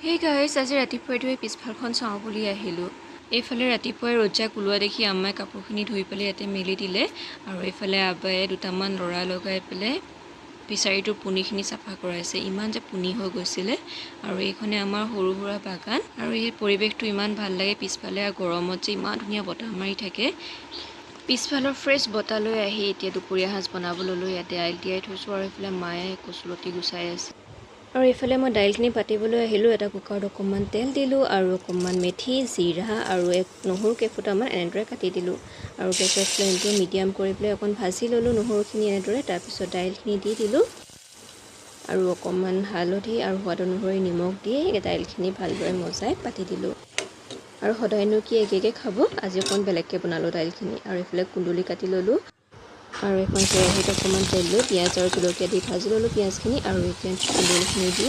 Hey guys, আজি ৰাতিপুৱাই পিছফালখন চাওঁ বুলি আহিলোঁ। এইফালে ৰাতিপুৱাই ৰজাক ওলোৱা দেখি আম্মাই কাপোৰখিনি ধুই পেলাই ইয়াতে মেলি দিলে আৰু এইফালে আব্বায়ে দুটামান লৰা লগাই পেলাই পিছাৰিটোৰ পুনিখিনি চাফা কৰাইছে। ইমান যে পুনি হৈ গৈছিলে আৰু এইখনে আমাৰ সৰু সুৰা বাগান আৰু এই পৰিৱেশটো ইমান ভাল লাগে। পিছফালে গৰমত যে ইমান ধুনীয়া বতাহ মাৰি থাকে। পিছফালৰ ফ্ৰেছ বতাহ লৈ আহি এতিয়া দুপৰীয়া সাজ বনাবলৈ ইয়াতে আইল তিয়াই থৈছোঁ আৰু এইফালে মায়ে কচুলতি গুচাই আছে। আৰু এইফালে মই দাইলখিনি পাতিবলৈ আহিলোঁ। এটা কুকাৰত অকণমান তেল দিলোঁ আৰু অকণমান মেথি, জিৰা আৰু নহৰু কেইফুটামান এনেদৰে কাটি দিলোঁ আৰু গেছৰ ফ্লেমটো মিডিয়াম কৰি পেলাই অকণ ভাজি ল'লোঁ নহৰুখিনি এনেদৰে। তাৰপিছত দাইলখিনি দি দিলোঁ আৰু অকণমান হালধি আৰু সোৱাদ অনুসৰি নিমখ দি দাইলখিনি ভালদৰে মজাই পাতি দিলোঁ। আৰু সদায়নো কি একেকৈ খাব, আজি অকণ বেলেগকৈ বনালোঁ দাইলখিনি। আৰু এইফালে কুন্দুলি কাটি ল'লোঁ আৰু এখন কেৰাহীত অকণমান তেল লৈ পিঁয়াজ আৰু জলকীয়া দি ভাজি ল'লোঁ পিঁয়াজখিনি আৰু এতিয়া কুন্দুলিখিনি দি